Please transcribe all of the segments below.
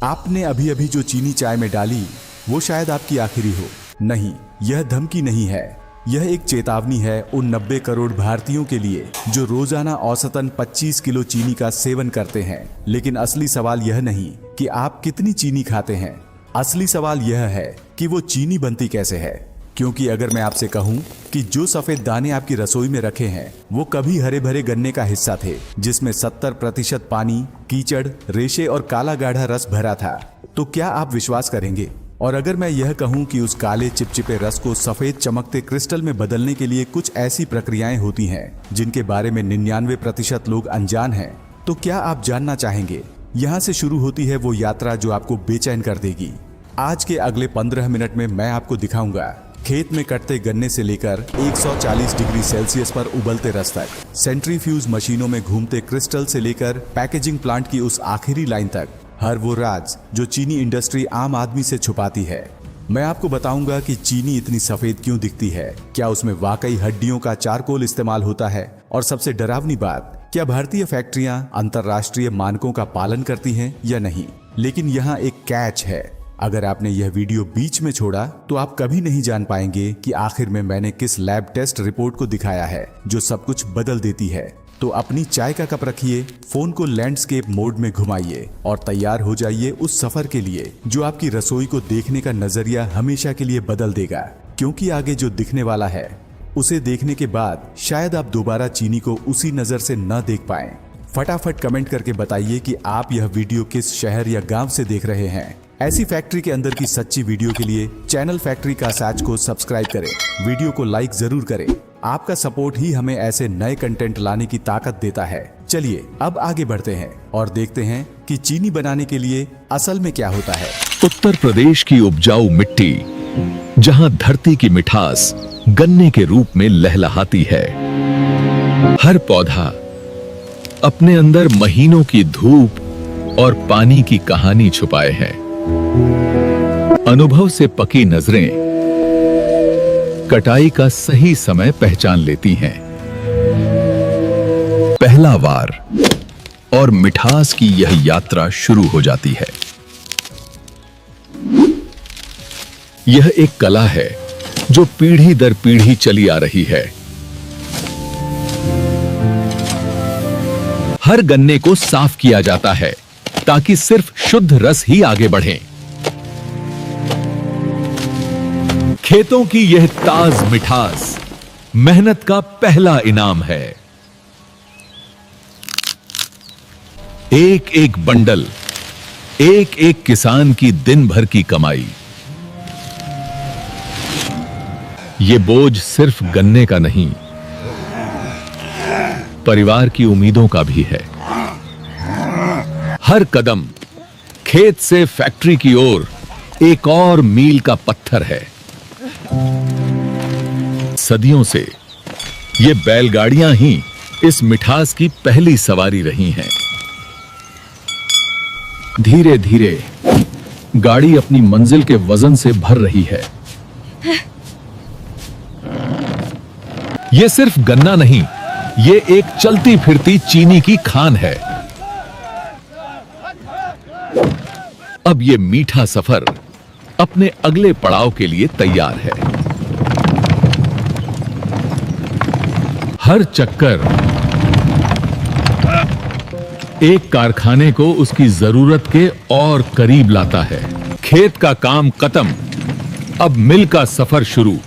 आपने अभी अभी जो चीनी चाय में डाली वो शायद आपकी आखिरी हो। नहीं, यह धमकी नहीं है, यह एक चेतावनी है उन 90 करोड़ भारतीयों के लिए जो रोजाना औसतन 25 किलो चीनी का सेवन करते हैं। लेकिन असली सवाल यह नहीं कि आप कितनी चीनी खाते हैं, असली सवाल यह है कि वो चीनी बनती कैसे है। क्योंकि अगर मैं आपसे कहूं कि जो सफेद दाने आपकी रसोई में रखे हैं वो कभी हरे भरे गन्ने का हिस्सा थे जिसमें 70% पानी, कीचड़, रेशे और काला गाढ़ा रस भरा था, तो क्या आप विश्वास करेंगे? और अगर मैं यह कहूं कि उस काले चिपचिपे रस को सफेद चमकते क्रिस्टल में बदलने के लिए कुछ ऐसी प्रक्रियाएं होती हैं जिनके बारे में 99% लोग अनजान हैं, तो क्या आप जानना चाहेंगे? यहाँ से शुरू होती है वो यात्रा जो आपको बेचैन कर देगी। आज के अगले 15 मिनट में मैं आपको दिखाऊंगा खेत में कटते गन्ने से लेकर 140 डिग्री सेल्सियस पर उबलते रस तक, सेंट्रीफ्यूज मशीनों में घूमते क्रिस्टल से लेकर पैकेजिंग प्लांट की उस आखिरी लाइन तक, हर वो राज जो चीनी इंडस्ट्री आम आदमी से छुपाती है। मैं आपको बताऊंगा कि चीनी इतनी सफेद क्यों दिखती है, क्या उसमें वाकई हड्डियों का चारकोल इस्तेमाल होता है, और सबसे डरावनी बात, क्या भारतीय फैक्ट्रियां अंतर्राष्ट्रीय मानकों का पालन करती हैं या नहीं। लेकिन यहाँ एक कैच है, अगर आपने यह वीडियो बीच में छोड़ा तो आप कभी नहीं जान पाएंगे कि आखिर में मैंने किस लैब टेस्ट रिपोर्ट को दिखाया है जो सब कुछ बदल देती है। तो अपनी चाय का कप रखिए, फोन को लैंडस्केप मोड में घुमाइए और तैयार हो जाइए उस सफर के लिए जो आपकी रसोई को देखने का नजरिया हमेशा के लिए बदल देगा। क्योंकि आगे जो दिखने वाला है उसे देखने के बाद शायद आप दोबारा चीनी को उसी नजर से न देख पाएं। फटाफट कमेंट करके बताइए कि आप यह वीडियो किस शहर या गांव से देख रहे हैं। ऐसी फैक्ट्री के अंदर की सच्ची वीडियो के लिए चैनल फैक्ट्री का साज को सब्सक्राइब करें, वीडियो को लाइक जरूर करें। आपका सपोर्ट ही हमें ऐसे नए कंटेंट लाने की ताकत देता है। चलिए अब आगे बढ़ते हैं और देखते हैं कि चीनी बनाने के लिए असल में क्या होता है। उत्तर प्रदेश की उपजाऊ मिट्टी, जहां धरती की मिठास गन्ने के रूप में लहलहाती है। हर पौधा अपने अंदर महीनों की धूप और पानी की कहानी छुपाए है। अनुभव से पकी नजरें कटाई का सही समय पहचान लेती हैं। पहला वार और मिठास की यह यात्रा शुरू हो जाती है। यह एक कला है जो पीढ़ी दर पीढ़ी चली आ रही है। हर गन्ने को साफ किया जाता है ताकि सिर्फ शुद्ध रस ही आगे बढ़े। खेतों की यह ताज मिठास मेहनत का पहला इनाम है। एक एक बंडल, एक एक किसान की दिन भर की कमाई। ये बोझ सिर्फ गन्ने का नहीं, परिवार की उम्मीदों का भी है। हर कदम खेत से फैक्ट्री की ओर एक और मील का पत्थर है। सदियों से ये बैलगाड़ियां ही इस मिठास की पहली सवारी रही हैं। धीरे धीरे गाड़ी अपनी मंजिल के वजन से भर रही है। ये सिर्फ गन्ना नहीं, ये एक चलती फिरती चीनी की खान है। अब ये मीठा सफर अपने अगले पड़ाव के लिए तैयार है। हर चक्कर एक कारखाने को उसकी जरूरत के और करीब लाता है। खेत का काम खत्म, अब मिल का सफर शुरू।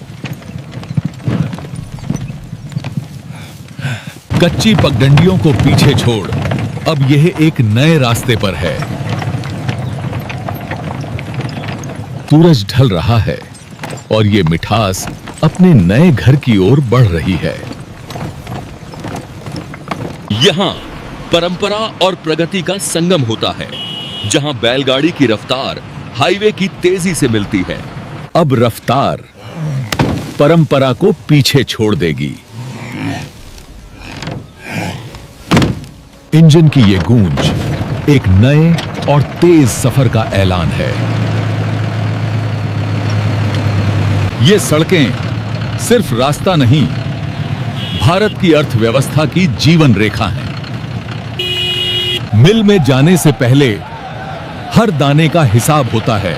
कच्ची पगडंडियों को पीछे छोड़ अब यह एक नए रास्ते पर है। सूरज ढल रहा है और ये मिठास अपने नए घर की ओर बढ़ रही है। यहाँ परंपरा और प्रगति का संगम होता है, जहां बैलगाड़ी की रफ्तार हाईवे की तेजी से मिलती है। अब रफ्तार परंपरा को पीछे छोड़ देगी। इंजन की ये गूंज एक नए और तेज सफर का ऐलान है। ये सड़कें सिर्फ रास्ता नहीं, भारत की अर्थव्यवस्था की जीवन रेखा हैं। मिल में जाने से पहले हर दाने का हिसाब होता है।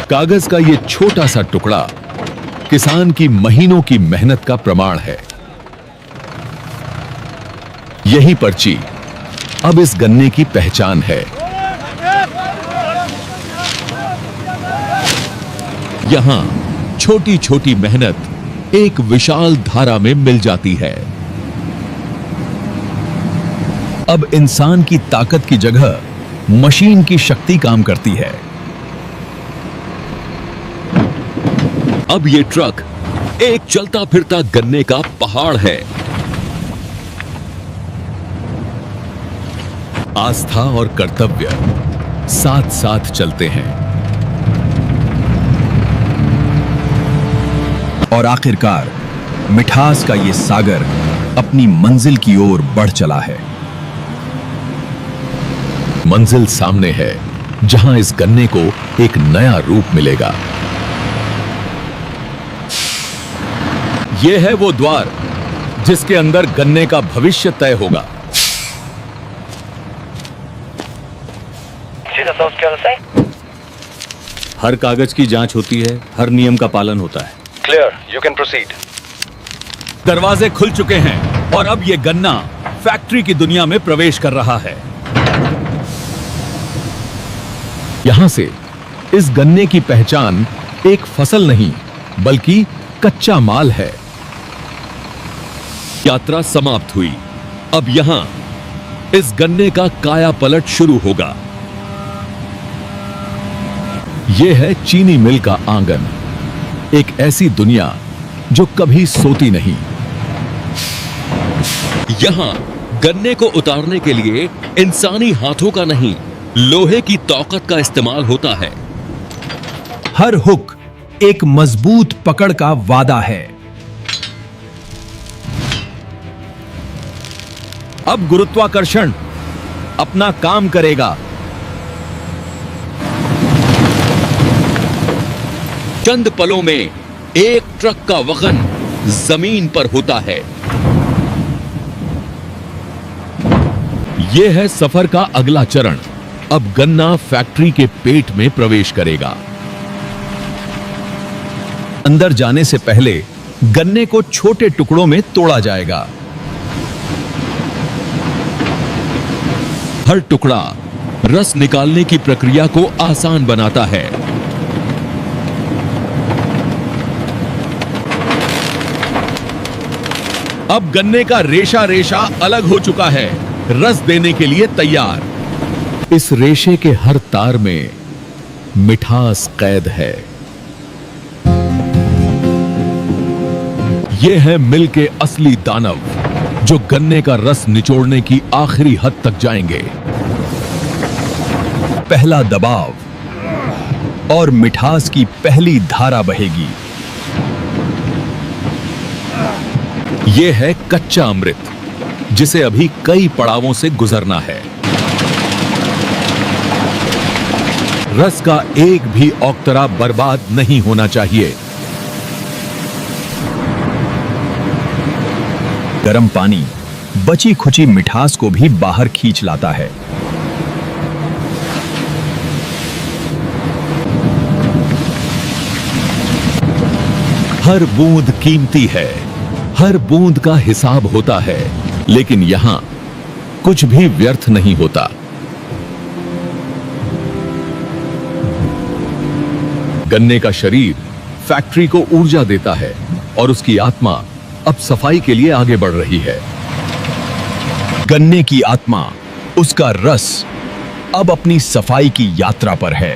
कागज का यह छोटा सा टुकड़ा किसान की महीनों की मेहनत का प्रमाण है। यही पर्ची अब इस गन्ने की पहचान है। यहां छोटी छोटी मेहनत एक विशाल धारा में मिल जाती है। अब इंसान की ताकत की जगह मशीन की शक्ति काम करती है। अब ये ट्रक एक चलता फिरता गन्ने का पहाड़ है। आस्था और कर्तव्य साथ साथ चलते हैं और आखिरकार मिठास का ये सागर अपनी मंजिल की ओर बढ़ चला है। मंजिल सामने है, जहां इस गन्ने को एक नया रूप मिलेगा। यह है वो द्वार जिसके अंदर गन्ने का भविष्य तय होगा। हर कागज की जांच होती है, हर नियम का पालन होता है। Clear, you can proceed. दरवाजे खुल चुके हैं और अब यह गन्ना फैक्ट्री की दुनिया में प्रवेश कर रहा है। यहां से इस गन्ने की पहचान एक फसल नहीं बल्कि कच्चा माल है। यात्रा समाप्त हुई। अब यहां इस गन्ने का काया पलट शुरू होगा। यह है चीनी मिल का आंगन, एक ऐसी दुनिया जो कभी सोती नहीं। यहां गन्ने को उतारने के लिए इंसानी हाथों का नहीं, लोहे की ताकत का इस्तेमाल होता है। हर हुक एक मजबूत पकड़ का वादा है। अब गुरुत्वाकर्षण अपना काम करेगा। चंद पलों में एक ट्रक का वजन जमीन पर होता है। यह है सफर का अगला चरण। अब गन्ना फैक्ट्री के पेट में प्रवेश करेगा। अंदर जाने से पहले गन्ने को छोटे टुकड़ों में तोड़ा जाएगा। हर टुकड़ा रस निकालने की प्रक्रिया को आसान बनाता है। अब गन्ने का रेशा रेशा अलग हो चुका है, रस देने के लिए तैयार। इस रेशे के हर तार में मिठास कैद है। यह है मिल के असली दानव जो गन्ने का रस निचोड़ने की आखिरी हद तक जाएंगे। पहला दबाव और मिठास की पहली धारा बहेगी। यह है कच्चा अमृत, जिसे अभी कई पड़ावों से गुजरना है। रस का एक भी औकतरा बर्बाद नहीं होना चाहिए। गर्म पानी बची खुची मिठास को भी बाहर खींच लाता है। हर बूंद कीमती है, हर बूंद का हिसाब होता है, लेकिन यहां कुछ भी व्यर्थ नहीं होता। गन्ने का शरीर फैक्ट्री को ऊर्जा देता है और उसकी आत्मा अब सफाई के लिए आगे बढ़ रही है। गन्ने की आत्मा, उसका रस अब अपनी सफाई की यात्रा पर है।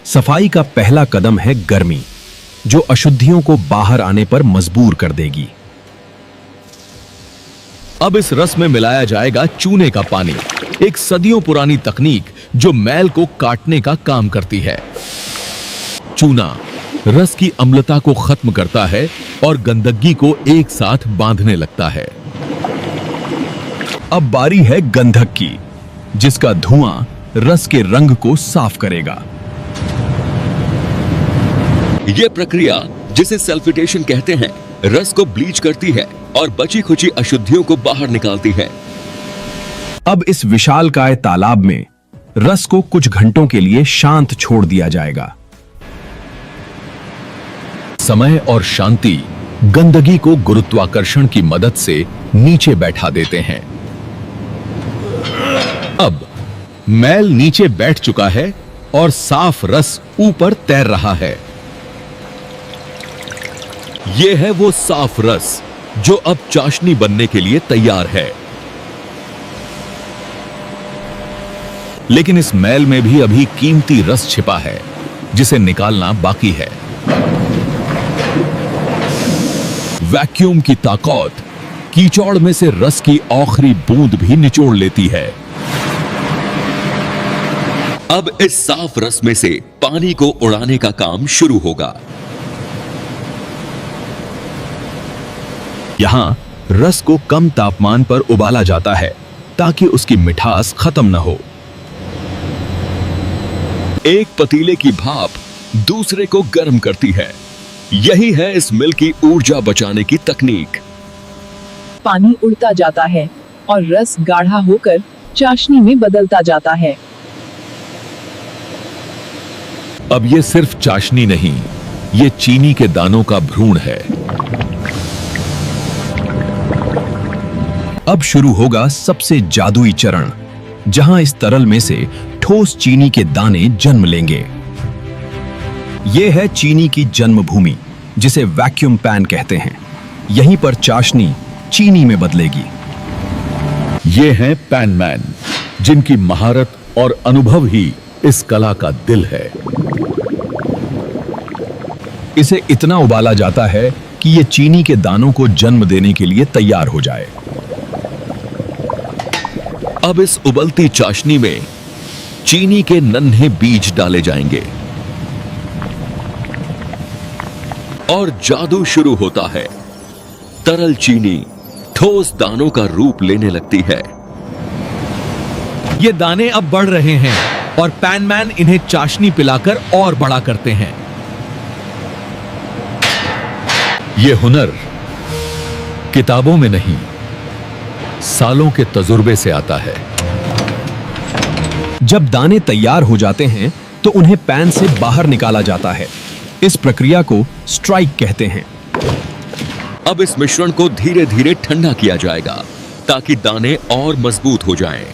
सफाई का पहला कदम है गर्मी, जो अशुद्धियों को बाहर आने पर मजबूर कर देगी। अब इस रस में मिलाया जाएगा चूने का पानी, एक सदियों पुरानी तकनीक जो मैल को काटने का काम करती है। चूना रस की अम्लता को खत्म करता है और गंदगी को एक साथ बांधने लगता है। अब बारी है गंधक की, जिसका धुआं रस के रंग को साफ करेगा। यह प्रक्रिया, जिसे सल्फिटेशन कहते हैं, रस को ब्लीच करती है और बची खुची अशुद्धियों को बाहर निकालती है। अब इस विशालकाय तालाब में रस को कुछ घंटों के लिए शांत छोड़ दिया जाएगा। समय और शांति गंदगी को गुरुत्वाकर्षण की मदद से नीचे बैठा देते हैं। अब मैल नीचे बैठ चुका है और साफ रस ऊपर तैर रहा है। यह है वो साफ रस जो अब चाशनी बनने के लिए तैयार है। लेकिन इस मैल में भी अभी कीमती रस छिपा है जिसे निकालना बाकी है। वैक्यूम की ताकत कीचड़ में से रस की आखिरी बूंद भी निचोड़ लेती है। अब इस साफ रस में से पानी को उड़ाने का काम शुरू होगा। यहां रस को कम तापमान पर उबाला जाता है ताकि उसकी मिठास खत्म न हो। एक पतीले की भाप दूसरे को गर्म करती है। यही है इस मिल की ऊर्जा बचाने की तकनीक। पानी उड़ता जाता है और रस गाढ़ा होकर चाशनी में बदलता जाता है। अब ये सिर्फ चाशनी नहीं, ये चीनी के दानों का भ्रूण है। अब शुरू होगा सबसे जादुई चरण, जहां इस तरल में से ठोस चीनी के दाने जन्म लेंगे। यह है चीनी की जन्मभूमि, जिसे वैक्यूम पैन कहते हैं। यहीं पर चाशनी चीनी में बदलेगी। ये हैं पैनमैन, जिनकी महारत और अनुभव ही इस कला का दिल है। इसे इतना उबाला जाता है कि ये चीनी के दानों को जन्म देने के लिए तैयार हो जाए। अब इस उबलती चाशनी में चीनी के नन्हे बीज डाले जाएंगे और जादू शुरू होता है। तरल चीनी ठोस दानों का रूप लेने लगती है। ये दाने अब बढ़ रहे हैं और पैनमैन इन्हें चाशनी पिलाकर और बड़ा करते हैं। ये हुनर किताबों में नहीं, सालों के तजुर्बे से आता है। जब दाने तैयार हो जाते हैं तो उन्हें पैन से बाहर निकाला जाता है। इस प्रक्रिया को स्ट्राइक कहते हैं। अब इस मिश्रण को धीरे धीरे ठंडा किया जाएगा ताकि दाने और मजबूत हो जाएं।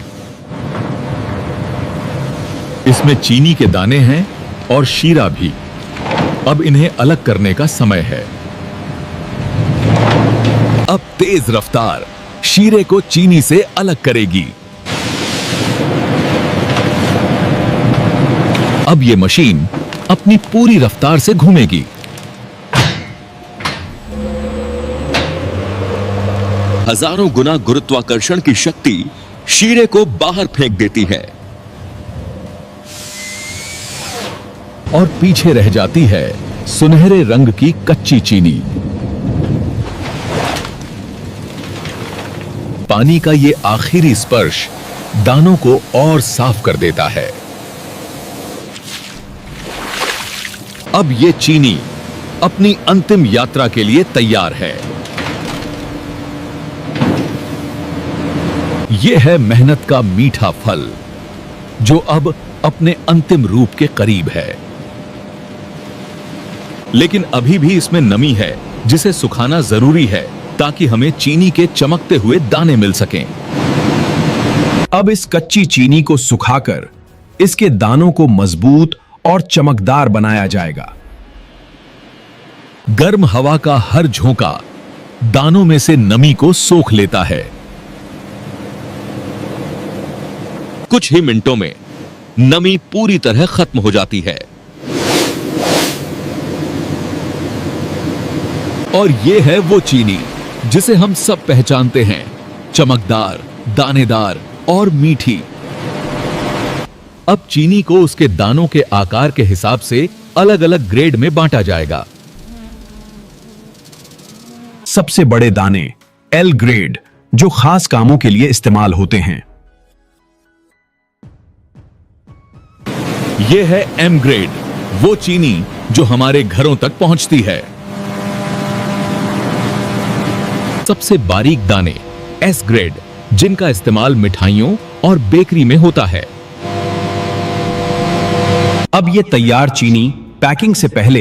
इसमें चीनी के दाने हैं और शीरा भी। अब इन्हें अलग करने का समय है। अब तेज रफ्तार शीरे को चीनी से अलग करेगी। अब ये मशीन अपनी पूरी रफ्तार से घूमेगी। हजारों गुना गुरुत्वाकर्षण की शक्ति शीरे को बाहर फेंक देती है और पीछे रह जाती है सुनहरे रंग की कच्ची चीनी। पानी का ये आखिरी स्पर्श दानों को और साफ कर देता है। अब ये चीनी अपनी अंतिम यात्रा के लिए तैयार है। यह है मेहनत का मीठा फल, जो अब अपने अंतिम रूप के करीब है। लेकिन अभी भी इसमें नमी है, जिसे सुखाना जरूरी है ताकि हमें चीनी के चमकते हुए दाने मिल सकें। अब इस कच्ची चीनी को सुखाकर इसके दानों को मजबूत और चमकदार बनाया जाएगा। गर्म हवा का हर झोंका दानों में से नमी को सोख लेता है। कुछ ही मिनटों में नमी पूरी तरह खत्म हो जाती है और यह है वो चीनी जिसे हम सब पहचानते हैं, चमकदार, दानेदार और मीठी। अब चीनी को उसके दानों के आकार के हिसाब से अलग अलग ग्रेड में बांटा जाएगा। सबसे बड़े दाने एल ग्रेड, जो खास कामों के लिए इस्तेमाल होते हैं। यह है एम ग्रेड, वो चीनी जो हमारे घरों तक पहुंचती है। सबसे बारीक दाने एस ग्रेड, जिनका इस्तेमाल मिठाइयों और बेकरी में होता है। अब ये तैयार चीनी पैकिंग से पहले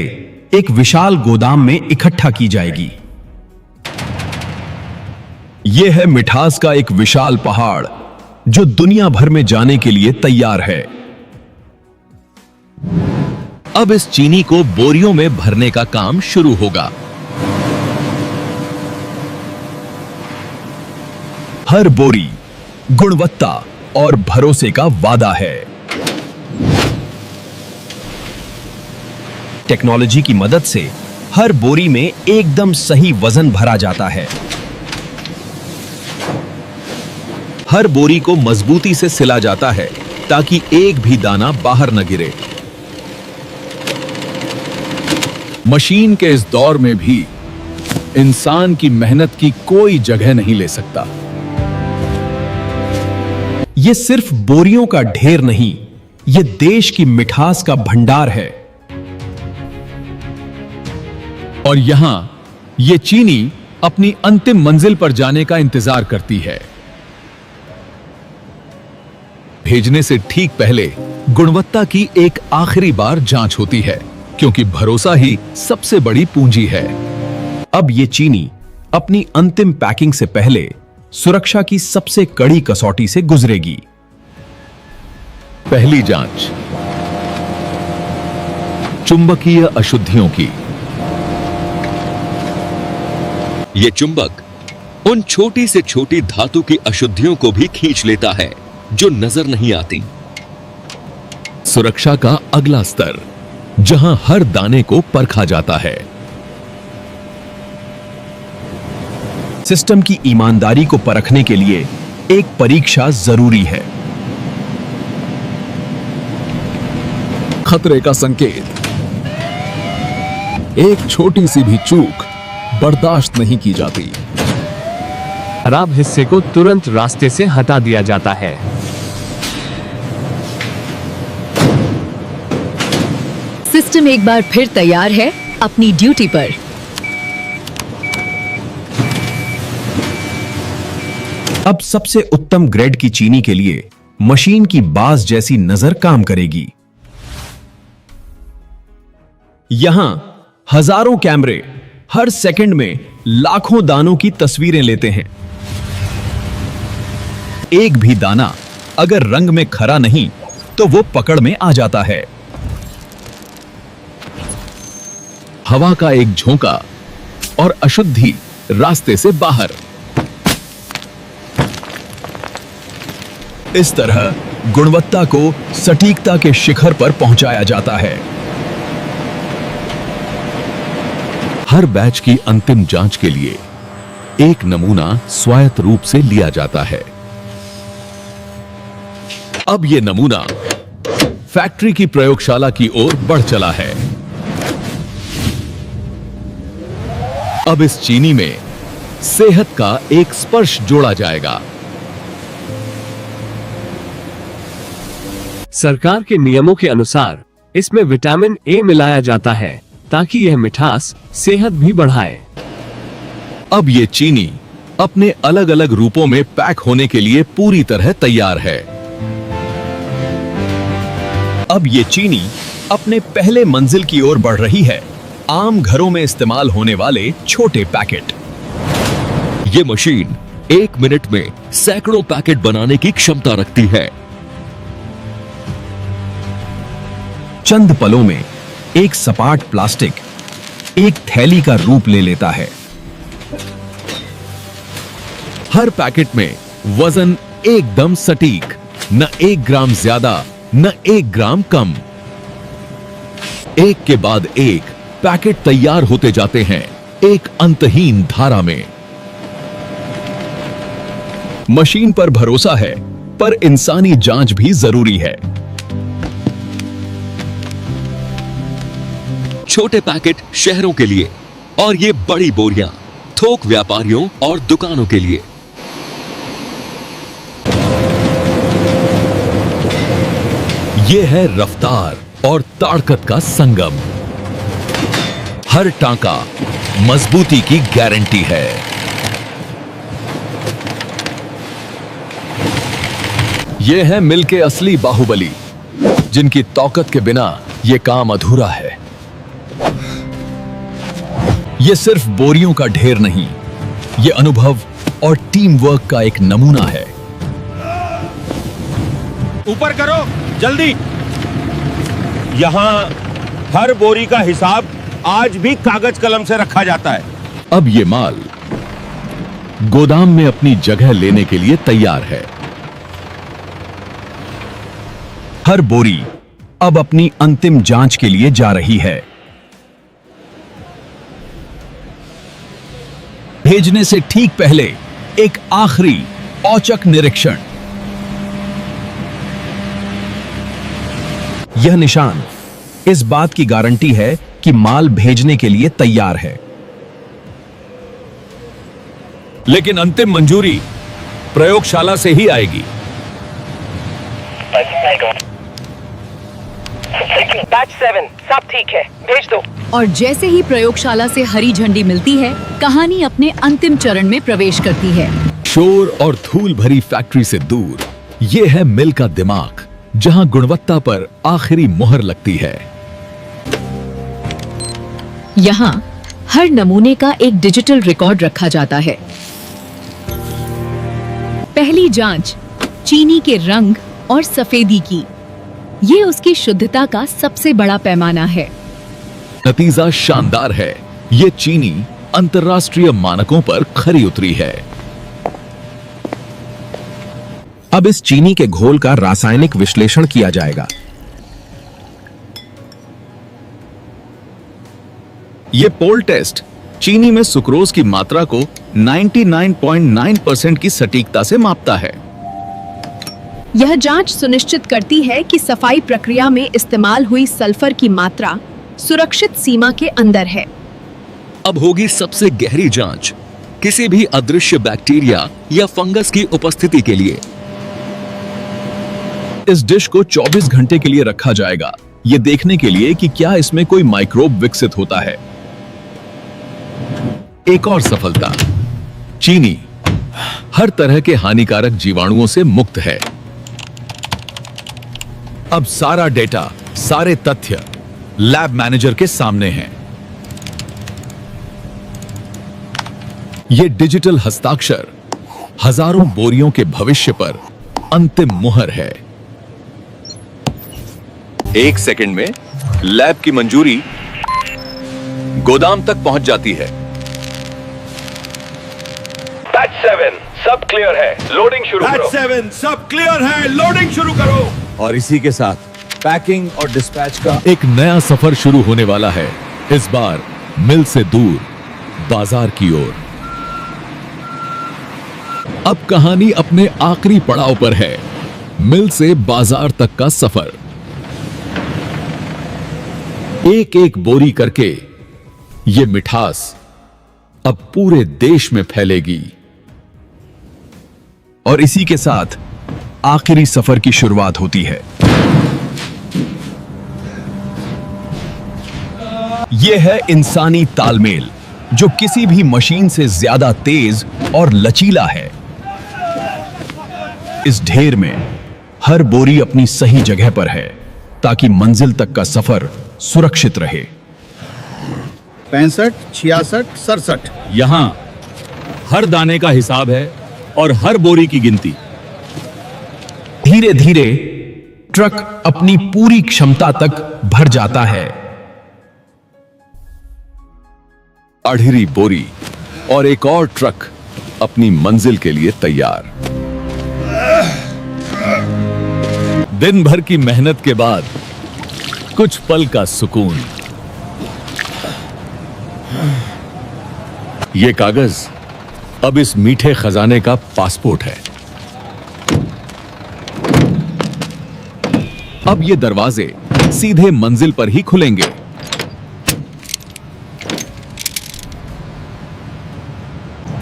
एक विशाल गोदाम में इकट्ठा की जाएगी। यह है मिठास का एक विशाल पहाड़ जो दुनिया भर में जाने के लिए तैयार है। अब इस चीनी को बोरियों में भरने का काम शुरू होगा। हर बोरी गुणवत्ता और भरोसे का वादा है। टेक्नोलॉजी की मदद से हर बोरी में एकदम सही वजन भरा जाता है। हर बोरी को मजबूती से सिला जाता है ताकि एक भी दाना बाहर न गिरे। मशीन के इस दौर में भी इंसान की मेहनत की कोई जगह नहीं ले सकता। यह सिर्फ बोरियों का ढेर नहीं, यह देश की मिठास का भंडार है। और यहां ये चीनी अपनी अंतिम मंजिल पर जाने का इंतजार करती है। भेजने से ठीक पहले गुणवत्ता की एक आखिरी बार जांच होती है, क्योंकि भरोसा ही सबसे बड़ी पूंजी है। अब ये चीनी अपनी अंतिम पैकिंग से पहले सुरक्षा की सबसे कड़ी कसौटी से गुजरेगी। पहली जांच चुंबकीय अशुद्धियों की। ये चुंबक उन छोटी से छोटी धातु की अशुद्धियों को भी खींच लेता है जो नजर नहीं आती। सुरक्षा का अगला स्तर, जहां हर दाने को परखा जाता है। सिस्टम की ईमानदारी को परखने के लिए एक परीक्षा जरूरी है। खतरे का संकेत। एक छोटी सी भी चूक बर्दाश्त नहीं की जाती। खराब हिस्से को तुरंत रास्ते से हटा दिया जाता है। सिस्टम एक बार फिर तैयार है अपनी ड्यूटी पर। अब सबसे उत्तम ग्रेड की चीनी के लिए मशीन की बाज जैसी नजर काम करेगी। यहां हजारों कैमरे हर सेकंड में लाखों दानों की तस्वीरें लेते हैं। एक भी दाना अगर रंग में खरा नहीं तो वो पकड़ में आ जाता है। हवा का एक झोंका और अशुद्धि रास्ते से बाहर। इस तरह गुणवत्ता को सटीकता के शिखर पर पहुंचाया जाता है। हर बैच की अंतिम जांच के लिए एक नमूना स्वायत्त रूप से लिया जाता है। अब यह नमूना फैक्ट्री की प्रयोगशाला की ओर बढ़ चला है। अब इस चीनी में सेहत का एक स्पर्श जोड़ा जाएगा। सरकार के नियमों के अनुसार इसमें विटामिन ए मिलाया जाता है ताकि यह मिठास सेहत भी बढ़ाए। अब ये चीनी अपने अलग अलग रूपों में पैक होने के लिए पूरी तरह तैयार है। अब ये चीनी अपने पहले मंजिल की ओर बढ़ रही है, आम घरों में इस्तेमाल होने वाले छोटे पैकेट। ये मशीन 1 मिनट में सैकड़ों पैकेट बनाने की क्षमता रखती है। चंद पलों में एक सपाट प्लास्टिक एक थैली का रूप ले लेता है। हर पैकेट में वजन एकदम सटीक, न 1 ग्राम ज्यादा न 1 ग्राम कम। एक के बाद एक पैकेट तैयार होते जाते हैं एक अंतहीन धारा में। मशीन पर भरोसा है, पर इंसानी जांच भी जरूरी है। छोटे पैकेट शहरों के लिए और ये बड़ी बोरियां थोक व्यापारियों और दुकानों के लिए। यह है रफ्तार और ताकत का संगम। हर टांका मजबूती की गारंटी है। ये है मिल के असली बाहुबली, जिनकी ताकत के बिना ये काम अधूरा है। ये सिर्फ बोरियों का ढेर नहीं, ये अनुभव और टीम वर्क का एक नमूना है। ऊपर करो जल्दी। यहां हर बोरी का हिसाब आज भी कागज कलम से रखा जाता है। अब ये माल गोदाम में अपनी जगह लेने के लिए तैयार है। हर बोरी अब अपनी अंतिम जांच के लिए जा रही है। भेजने से ठीक पहले एक आखिरी औचक निरीक्षण। यह निशान इस बात की गारंटी है कि माल भेजने के लिए तैयार है। लेकिन अंतिम मंजूरी प्रयोगशाला से ही आएगी। बैच 7 सब ठीक है, भेज दो। और जैसे ही प्रयोगशाला से हरी झंडी मिलती है, कहानी अपने अंतिम चरण में प्रवेश करती है। शोर और धूल भरी फैक्ट्री से दूर ये है मिल का दिमाग, जहां गुणवत्ता पर आखिरी मुहर लगती है। यहाँ हर नमूने का एक डिजिटल रिकॉर्ड रखा जाता है। पहली जांच चीनी के रंग और सफेदी की। ये उसकी शुद्धता का सबसे बड़ा पैमाना है। नतीजा शानदार है। ये चीनी अंतर्राष्ट्रीय मानकों पर खरी उतरी है। अब इस चीनी के घोल का रासायनिक विश्लेषण किया जाएगा। ये पोल टेस्ट चीनी में सुक्रोज की मात्रा को 99.9% की सटीकता से मापता है। यह जांच सुनिश्चित करती है कि सफाई प्रक्रिया में इस्तेमाल हुई सल्फर की मात्रा सुरक्षित सीमा के अंदर है। अब होगी सबसे गहरी जांच, किसी भी अदृश्य बैक्टीरिया या फंगस की उपस्थिति के लिए। इस डिश को 24 घंटे के लिए रखा जाएगा, यह देखने के लिए कि क्या इसमें कोई माइक्रोब विकसित होता है। एक और सफलता, चीनी हर तरह के हानिकारक जीवाणुओं से मुक्त है। अब सारा डेटा, सारे तथ्य लैब मैनेजर के सामने हैं। यह डिजिटल हस्ताक्षर हजारों बोरियों के भविष्य पर अंतिम मुहर है। 1 सेकंड में लैब की मंजूरी गोदाम तक पहुंच जाती है। बैच 7 सब क्लियर है, लोडिंग शुरू करो। बैच 7 सब क्लियर है, लोडिंग शुरू करो। और इसी के साथ पैकिंग और डिस्पैच का एक नया सफर शुरू होने वाला है, इस बार मिल से दूर बाजार की ओर। अब कहानी अपने आखिरी पड़ाव पर है, मिल से बाजार तक का सफर। एक एक बोरी करके ये मिठास अब पूरे देश में फैलेगी। और इसी के साथ आखिरी सफर की शुरुआत होती है। यह है इंसानी तालमेल, जो किसी भी मशीन से ज्यादा तेज और लचीला है। इस ढेर में हर बोरी अपनी सही जगह पर है, ताकि मंजिल तक का सफर सुरक्षित रहे। 65, 66, 67। यहां हर दाने का हिसाब है और हर बोरी की गिनती। धीरे धीरे ट्रक अपनी पूरी क्षमता तक भर जाता है। अढ़ेरी बोरी और एक और ट्रक अपनी मंजिल के लिए तैयार। दिन भर की मेहनत के बाद कुछ पल का सुकून। यह कागज अब इस मीठे खजाने का पासपोर्ट है। अब ये दरवाजे सीधे मंजिल पर ही खुलेंगे।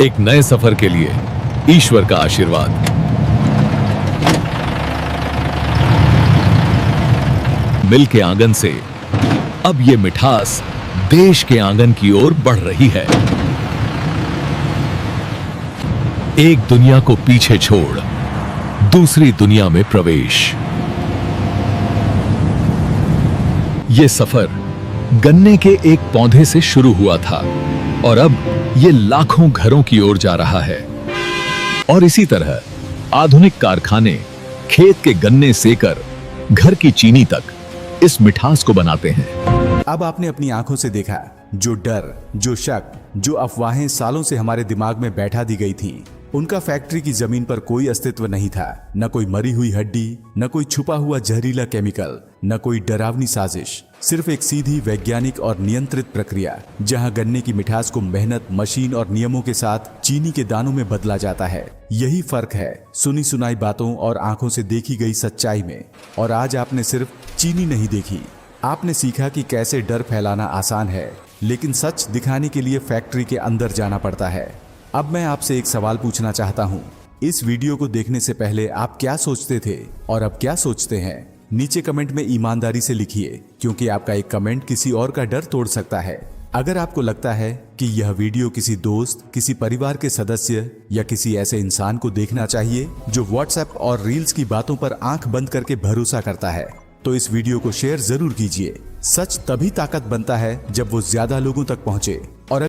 एक नए सफर के लिए ईश्वर का आशीर्वाद। मिल के आंगन से अब ये मिठास देश के आंगन की ओर बढ़ रही है। एक दुनिया को पीछे छोड़ दूसरी दुनिया में प्रवेश। ये सफर गन्ने के एक पौधे से शुरू हुआ था और अब ये लाखों घरों की ओर जा रहा है। और इसी तरह आधुनिक कारखाने खेत के गन्ने सेकर घर की चीनी तक इस मिठास को बनाते हैं। अब आपने अपनी आंखों से देखा जो डर, जो शक, जो अफवाहें सालों से हमारे दिमाग में बैठा दी गई थीं, उनका फैक्ट्री की जमीन पर कोई अस्तित्व नहीं था। न कोई मरी हुई हड्डी, न कोई छुपा हुआ जहरीला केमिकल, न कोई डरावनी साजिश। सिर्फ एक सीधी वैज्ञानिक और नियंत्रित प्रक्रिया जहां गन्ने की मिठास को मेहनत, मशीन और नियमों के साथ चीनी के दानों में बदला जाता है। यही फर्क है सुनी सुनाई बातों और आंखों से देखी गई सच्चाई में। और आज आपने सिर्फ चीनी नहीं देखी, आपने सीखा कि कैसे डर फैलाना आसान है, लेकिन सच दिखाने के लिए फैक्ट्री के अंदर जाना पड़ता है। अब मैं आपसे एक सवाल पूछना चाहता हूं। इस वीडियो को देखने से पहले आप क्या सोचते थे और अब क्या सोचते हैं? नीचे कमेंट में ईमानदारी से लिखिए, क्योंकि आपका एक कमेंट किसी और का डर तोड़ सकता है। अगर आपको लगता है कि यह वीडियो किसी दोस्त, किसी परिवार के सदस्य या किसी ऐसे इंसान को देखना चाहिए जो व्हाट्सएप और रील्स की बातों पर आंख बंद करके भरोसा करता है, तो इस वीडियो को शेयर जरूर कीजिए। सच तभी ताकत बनता है जब वो ज्यादा लोगों तक पहुंचे। और